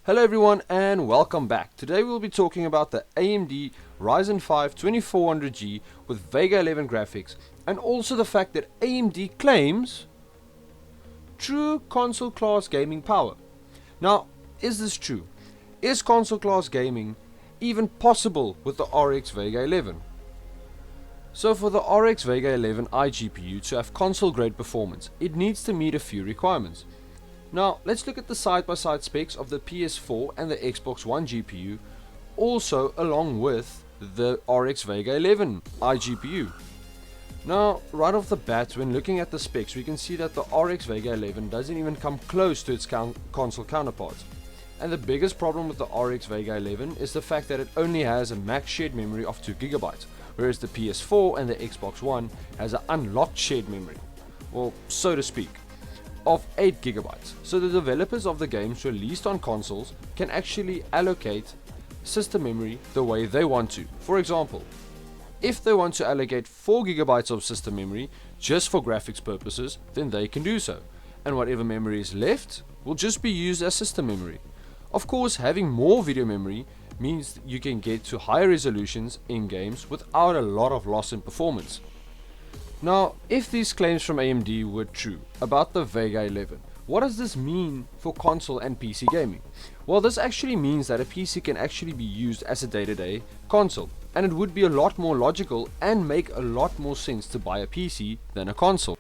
Hello everyone and welcome back. Today we'll be talking about the AMD Ryzen 5 2400G with Vega 11 graphics, and also the fact that AMD claims true console class gaming power. Now, is this true? Is console class gaming even possible with the RX Vega 11? So for the RX Vega 11 iGPU to have console grade performance, it needs to meet a few requirements. Now, let's look at the side-by-side specs of the PS4 and the Xbox One GPU, also along with the RX Vega 11 iGPU. Now, right off the bat, when looking at the specs, we can see that the RX Vega 11 doesn't even come close to its console counterparts. And the biggest problem with the RX Vega 11 is the fact that it only has a max shared memory of 2GB, whereas the PS4 and the Xbox One has an unlocked shared memory, or so to speak, of 8GB. So the developers of the games released on consoles can actually allocate system memory the way they want to. For example, if they want to allocate 4GB of system memory just for graphics purposes, then they can do so, and whatever memory is left will just be used as system memory. Of course, having more video memory means you can get to higher resolutions in games without a lot of loss in performance. Now, if these claims from AMD were true about the Vega 11, what does this mean for console and PC gaming? Well, this actually means that a PC can actually be used as a day-to-day console, and it would be a lot more logical and make a lot more sense to buy a PC than a console.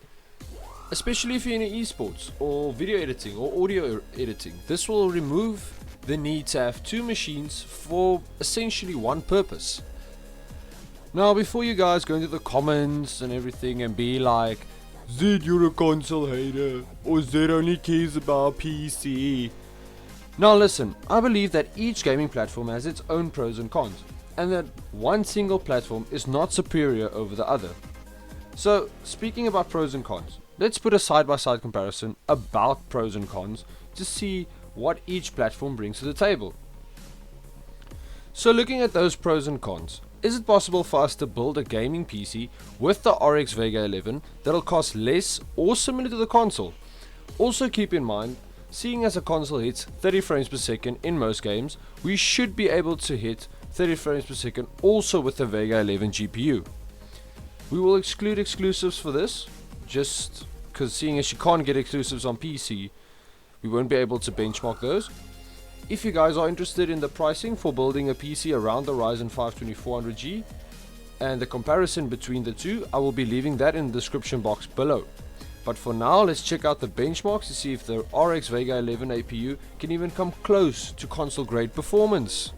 Especially if you're in esports or video editing or audio editing, this will remove the need to have two machines for essentially one purpose. Now, before you guys go into the comments and everything and be like, Zed, you're a console hater, or Zed only cares about PC. Now listen, I believe that each gaming platform has its own pros and cons, and that one single platform is not superior over the other. So, speaking about pros and cons, let's put a side-by-side comparison about pros and cons to see what each platform brings to the table. So looking at those pros and cons, is it possible for us to build a gaming PC with the RX Vega 11 that'll cost less or similar to the console? Also keep in mind, seeing as a console hits 30 frames per second in most games, we should be able to hit 30 frames per second also with the Vega 11 GPU. We will exclude exclusives for this, just because seeing as you can't get exclusives on PC, we won't be able to benchmark those. If you guys are interested in the pricing for building a PC around the Ryzen 5 2400G and the comparison between the two, I will be leaving that in the description box below. But for now, let's check out the benchmarks to see if the RX Vega 11 APU can even come close to console grade performance.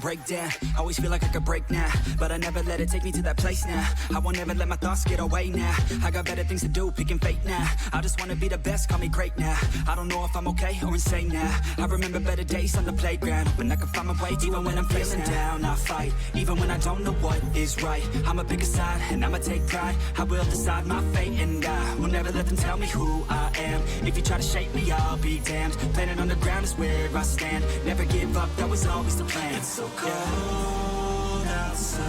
Break down, always feel like I could break now, but I never let it take me to that place now. I won't ever let my thoughts get away now. I got better things to do, picking fate now. I just wanna be the best, call me great now. I don't know if I'm okay or insane now. I remember better days on the playground, when I can find my way even when I'm feeling down. I fight, even when I don't know what is right. I'ma pick a side, and I'ma take pride. I will decide my fate, and I will never let them tell me who I am. If you try to shape me, I'll be damned. Planet on the ground is where I stand. Never give up, that was always the plan. It's so cold outside,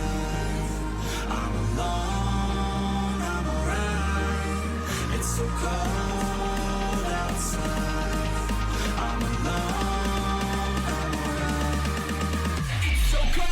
I'm alone, I'm alright. It's so cold outside, I'm alone, I'm alright. It's so cold.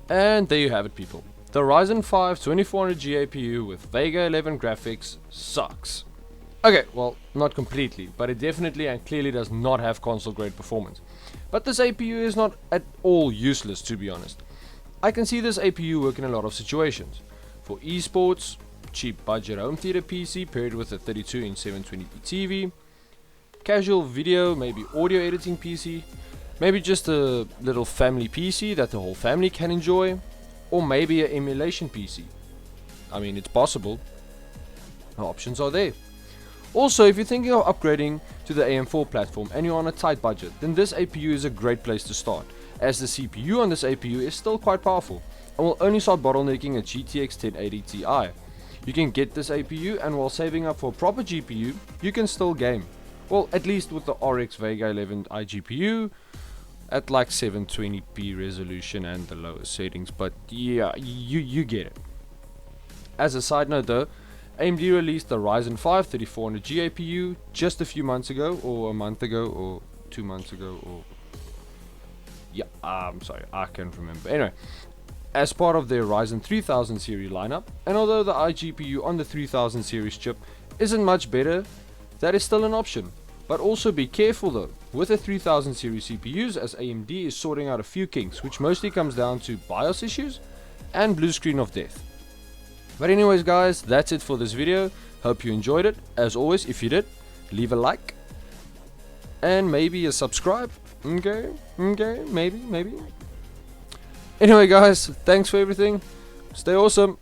And there you have it, people. The Ryzen 5 2400G APU with Vega 11 graphics sucks. Okay, well, not completely, but it definitely and clearly does not have console grade performance. But this APU is not at all useless, to be honest. I can see this APU work in a lot of situations. For esports, cheap budget home theater PC paired with a 32-inch 720p TV, casual video, maybe audio editing PC, maybe just a little family PC that the whole family can enjoy, or maybe an emulation PC. I mean, it's possible. The options are there. Also, if you're thinking of upgrading to the AM4 platform and you're on a tight budget, then this APU is a great place to start, as the CPU on this APU is still quite powerful and will only start bottlenecking a GTX 1080 Ti. You can get this APU, and while saving up for a proper GPU, you can still game. Well, at least with the RX Vega 11 iGPU at like 720p resolution and the lowest settings, but yeah, you get it. As a side note though, AMD released the Ryzen 5 3400G APU just a few months ago, or a month ago, or 2 months ago, or yeah, I'm sorry, I can't remember. Anyway, as part of their Ryzen 3000 series lineup, and although the iGPU on the 3000 series chip isn't much better, that is still an option. But also be careful though, with the 3000 series CPUs, as AMD is sorting out a few kinks, which mostly comes down to BIOS issues and blue screen of death. But anyways guys, that's it for this video. Hope you enjoyed it. As always, if you did, leave a like and maybe a subscribe. Okay, maybe. Anyway guys, thanks for everything. Stay awesome.